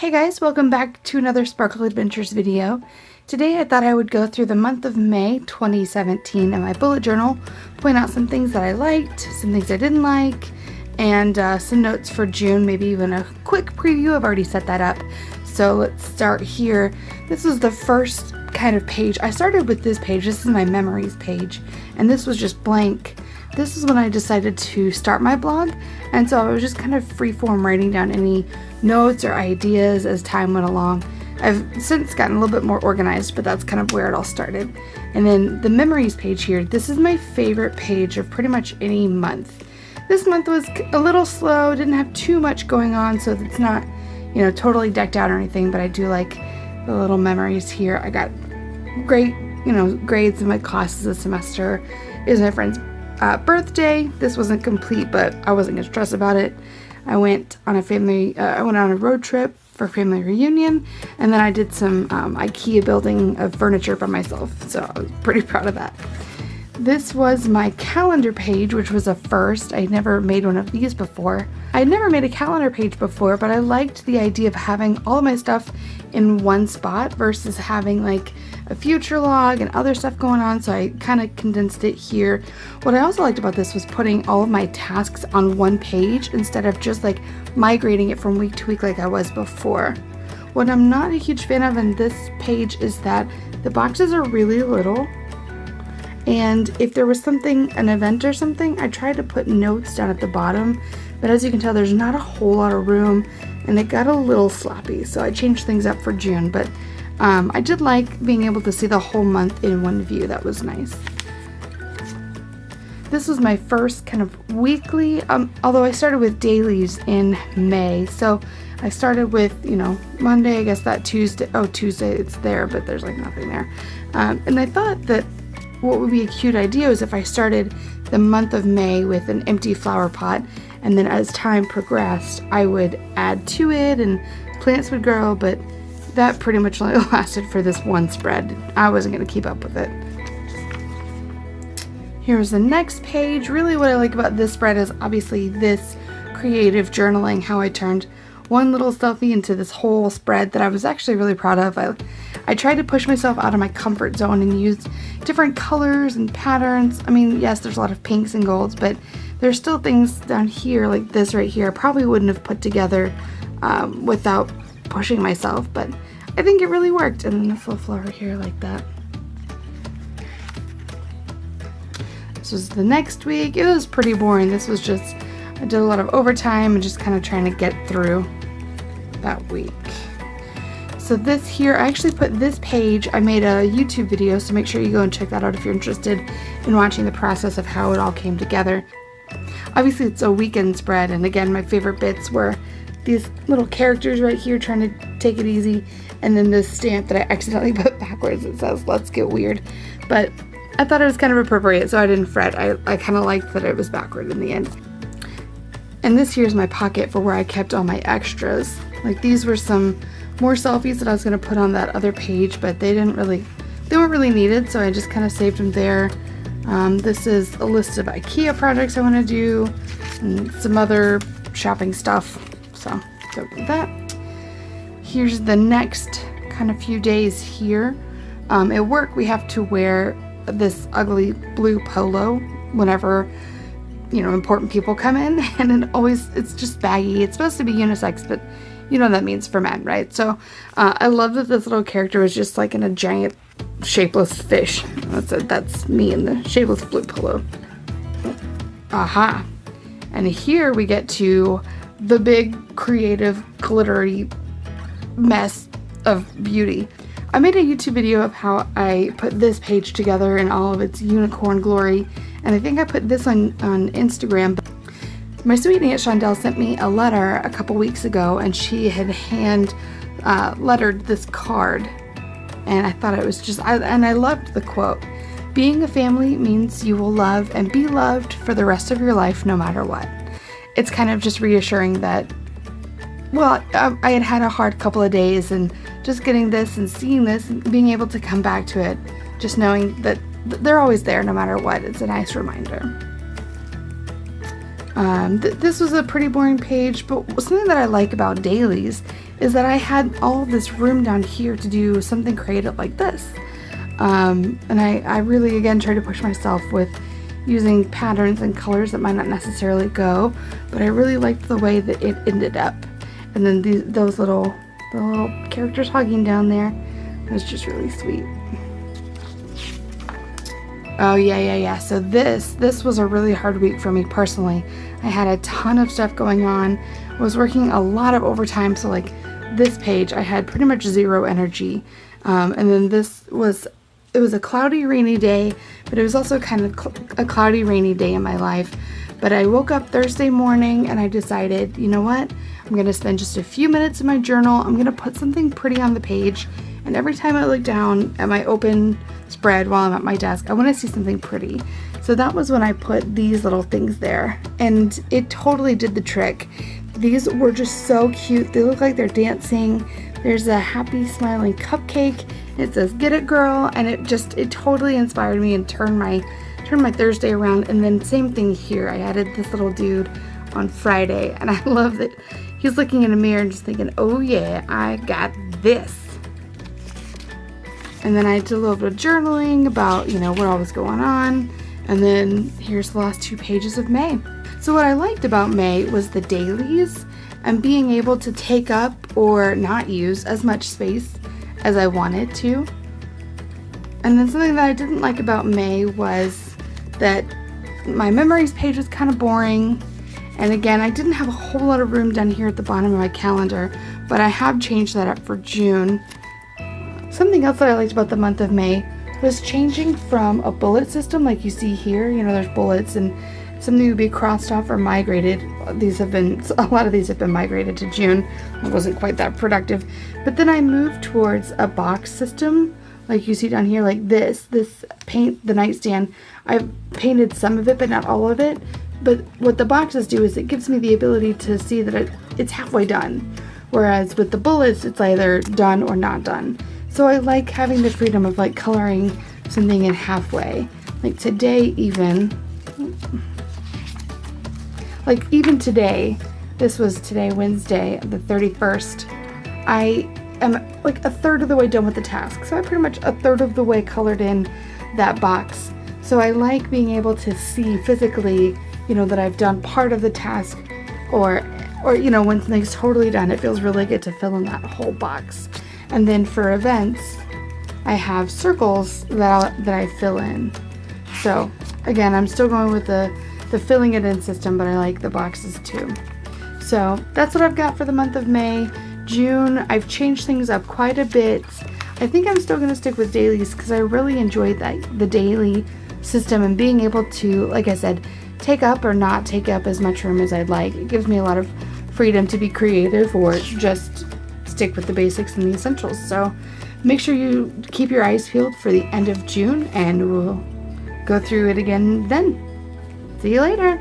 Hey guys, welcome back to another Sparkle Adventures video. Today I thought I would go through the month of May 2017 in my bullet journal, point out some things that I liked, some things I didn't like, and some notes for June, maybe even a quick preview. I've already set that up. So let's start here. This was the first kind of page. I started with this page. This is my memories page, and this was just blank. This is when I decided to start my blog, and so I was just kind of freeform writing down any notes or ideas as time went along. I've since gotten a little bit more organized, but that's kind of where it all started. And then the memories page here, this is my favorite page of pretty much any month. This month was a little slow, didn't have too much going on, so it's not, totally decked out or anything, but I do like the little memories here. I got great, grades in my classes this semester. It was my friend's birthday. This wasn't complete, but I wasn't gonna stress about it. I went on a road trip for family reunion, and then I did some IKEA building of furniture by myself, so I was pretty proud of that. This was my calendar page, which was a first. I never made one of these before. I'd never made a calendar page before, but I liked the idea of having all of my stuff in one spot versus having like a future log and other stuff going on, so I kind of condensed it here. What I also liked about this was putting all of my tasks on one page instead of just like migrating it from week to week like I was before. What I'm not a huge fan of in this page is that the boxes are really little, and if there was something, an event or something, I tried to put notes down at the bottom, but as you can tell, there's not a whole lot of room, and it got a little sloppy, so I changed things up for June, but I did like being able to see the whole month in one view. That was nice. This was my first kind of weekly, although I started with dailies in May, so I started with, Monday, I guess that Tuesday, Tuesday it's there, but there's like nothing there, and I thought that what would be a cute idea is if I started the month of May with an empty flower pot, and then as time progressed, I would add to it and plants would grow, but that pretty much only lasted for this one spread. I wasn't going to keep up with it. Here's the next page. Really what I like about this spread is obviously this creative journaling, how I turned one little selfie into this whole spread that I was actually really proud of. I tried to push myself out of my comfort zone and used different colors and patterns. I mean, yes, there's a lot of pinks and golds, but there's still things down here like this right here I probably wouldn't have put together without pushing myself, but I think it really worked. And then this little flower here like that. This was the next week. It was pretty boring. This was just, I did a lot of overtime and just kind of trying to get through that week. So this here, I actually put this page, I made a YouTube video, so make sure you go and check that out if you're interested in watching the process of how it all came together. Obviously it's a weekend spread, and again, my favorite bits were these little characters right here trying to take it easy, and then this stamp that I accidentally put backwards. It says, "Let's get weird." But I thought it was kind of appropriate, so I didn't fret. I kind of liked that it was backward in the end. And this here's my pocket for where I kept all my extras. Like these were some more selfies that I was going to put on that other page, but they weren't really needed, so I just kind of saved them there. This is a list of IKEA projects I want to do and some other shopping stuff. So go with that. Here's the next kind of few days here. At work we have to wear this ugly blue polo whenever important people come in, and it's just baggy. It's supposed to be unisex, but you know what that means for men, right? So I love that this little character was just like in a giant shapeless fish. That's me in the shapeless blue polo. Aha. And here we get to the big creative glittery mess of beauty. I made a YouTube video of how I put this page together in all of its unicorn glory, and I think I put this on Instagram. My sweet Aunt Shondell sent me a letter a couple weeks ago, and she had hand lettered this card, and I thought it was just, and I loved the quote. "Being a family means you will love and be loved for the rest of your life no matter what." It's kind of just reassuring that, well, I had a hard couple of days, and just getting this and seeing this and being able to come back to it, just knowing that they're always there no matter what, it's a nice reminder. This was a pretty boring page, but something that I like about dailies is that I had all this room down here to do something creative like this. And I really, again, try to push myself with using patterns and colors that might not necessarily go, but I really liked the way that it ended up. And then the little characters hugging down there was just really sweet. Oh yeah. So this was a really hard week for me personally. I had a ton of stuff going on. I was working a lot of overtime, so like this page I had pretty much zero energy. And then it was a cloudy, rainy day, but it was also kind of a cloudy, rainy day in my life. But I woke up Thursday morning and I decided, you know what? I'm going to spend just a few minutes in my journal. I'm going to put something pretty on the page. And every time I look down at my open spread while I'm at my desk, I want to see something pretty. So that was when I put these little things there. And it totally did the trick. These were just so cute. They look like they're dancing. There's a happy smiling cupcake. It says "Get it, girl," and it totally inspired me and turned my Thursday around. And then same thing here. I added this little dude on Friday, and I love that he's looking in a mirror and just thinking, "Oh yeah, I got this." And then I did a little bit of journaling about, what all was going on. And then here's the last 2 pages of May. So what I liked about May was the dailies and being able to take up or not use as much space as I wanted to. And then something that I didn't like about May was that my memories page was kind of boring. And again, I didn't have a whole lot of room down here at the bottom of my calendar, but I have changed that up for June. Something else that I liked about the month of May was changing from a bullet system like you see here. There's bullets and something would be crossed off or migrated. A lot of these have been migrated to June. It wasn't quite that productive. But then I moved towards a box system like you see down here, like this paint the nightstand. I've painted some of it, but not all of it. But what the boxes do is it gives me the ability to see that it's halfway done. Whereas with the bullets, it's either done or not done. So I like having the freedom of like coloring something in halfway. Like today even today, this was today, Wednesday, the 31st, I am like a third of the way done with the task. So I pretty much a third of the way colored in that box. So I like being able to see physically, that I've done part of the task or when something's totally done, it feels really good to fill in that whole box. And then for events, I have circles that I fill in. So again, I'm still going with the filling it in system, but I like the boxes too. So that's what I've got for the month of May. June, I've changed things up quite a bit. I think I'm still going to stick with dailies because I really enjoyed the daily system and being able to, like I said, take up or not take up as much room as I'd like. It gives me a lot of freedom to be creative or just stick with the basics and the essentials. So make sure you keep your eyes peeled for the end of June and we'll go through it again then. See you later.